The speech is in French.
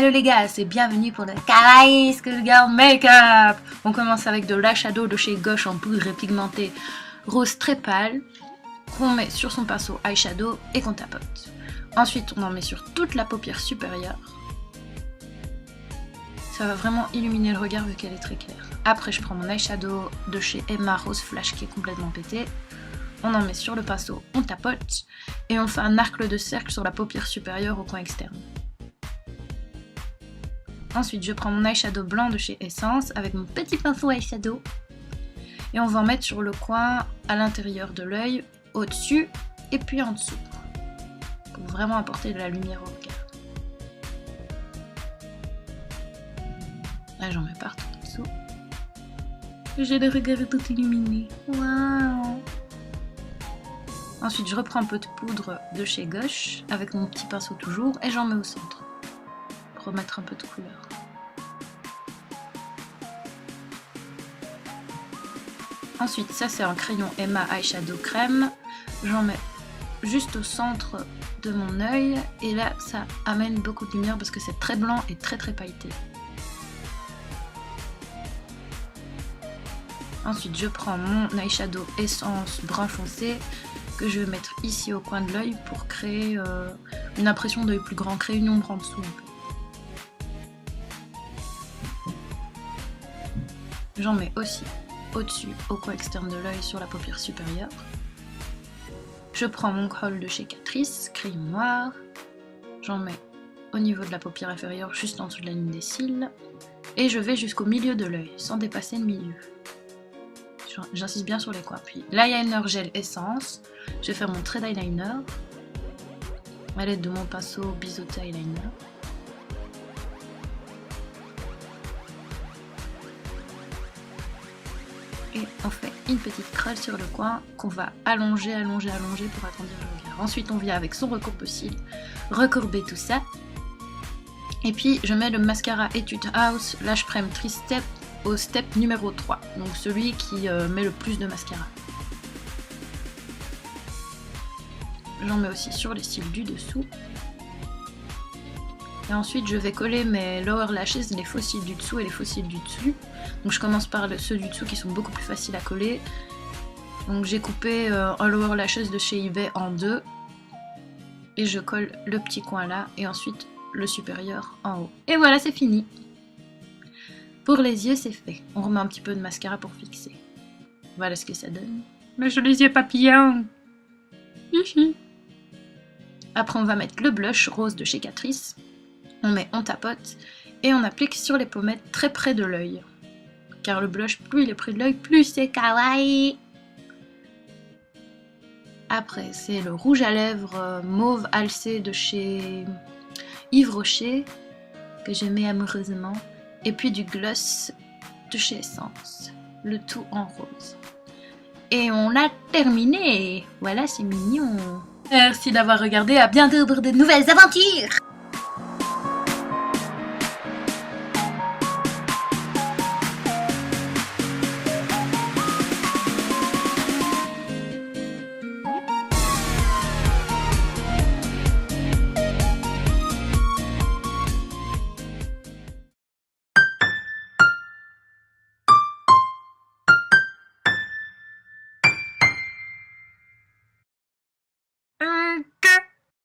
Hello les gars, c'est bienvenue pour le Kawaii Schoolgirl Makeup. On commence avec de l'eyeshadow de chez Gosh en poudre pigmentée rose très pâle qu'on met sur son pinceau eyeshadow et qu'on tapote. Ensuite on en met sur toute la paupière supérieure. Ça va vraiment illuminer le regard vu qu'elle est très claire. Après je prends mon eyeshadow de chez Emma Rose Flash qui est complètement pété. On en met sur le pinceau, on tapote et on fait un arc de cercle sur la paupière supérieure au coin externe. Ensuite, je prends mon eyeshadow blanc de chez Essence avec mon petit pinceau eyeshadow et on va en mettre sur le coin à l'intérieur de l'œil, au-dessus et puis en dessous pour vraiment apporter de la lumière au regard. Là, j'en mets partout en dessous. J'ai le regard tout illuminé. Waouh! Ensuite, je reprends un peu de poudre de chez Gosh avec mon petit pinceau toujours et j'en mets au centre. Remettre un peu de couleur. Ensuite, ça c'est un crayon Emma Eyeshadow Crème. J'en mets juste au centre de mon œil et là ça amène beaucoup de lumière parce que c'est très blanc et très pailleté. Ensuite, je prends mon eyeshadow Essence brun foncé que je vais mettre ici au coin de l'œil pour créer une impression d'œil plus grand, créer une ombre en dessous un peu. J'en mets aussi au-dessus, au coin externe de l'œil sur la paupière supérieure. Je prends mon crayon de chez Catrice, crayon noir. J'en mets au niveau de la paupière inférieure, juste en dessous de la ligne des cils. Et je vais jusqu'au milieu de l'œil, sans dépasser le milieu. J'insiste bien sur les coins. Puis l'eyeliner gel Essence. Je vais faire mon trait d'eyeliner à l'aide de mon pinceau biseauté eyeliner. Et on fait une petite crêle sur le coin qu'on va allonger pour agrandir le regard. Ensuite on vient avec son recourbe-cils, recourber tout ça. Et puis je mets le mascara Etude House Lash Prime Tri-Step au step numéro 3. Donc celui qui met le plus de mascara. J'en mets aussi sur les cils du dessous. Et ensuite je vais coller mes lower lashes, les faux cils du dessous et les faux cils du dessus. Donc je commence par ceux du dessous qui sont beaucoup plus faciles à coller. Donc j'ai coupé un lower lashes de chez eBay en deux. Et je colle le petit coin là et ensuite le supérieur en haut. Et voilà, c'est fini. Pour les yeux c'est fait. On remet un petit peu de mascara pour fixer. Voilà ce que ça donne. Mais j'ai les yeux papillons. Hihi. Après on va mettre le blush rose de chez Catrice. On tapote et on applique sur les pommettes très près de l'œil. Car le blush, plus il est près de l'œil, plus c'est kawaii. Après, c'est le rouge à lèvres mauve alcé de chez Yves Rocher, que j'aimais amoureusement. Et puis du gloss de chez Essence, le tout en rose. Et on a terminé. Voilà, c'est mignon. Merci d'avoir regardé, à bientôt pour de nouvelles aventures.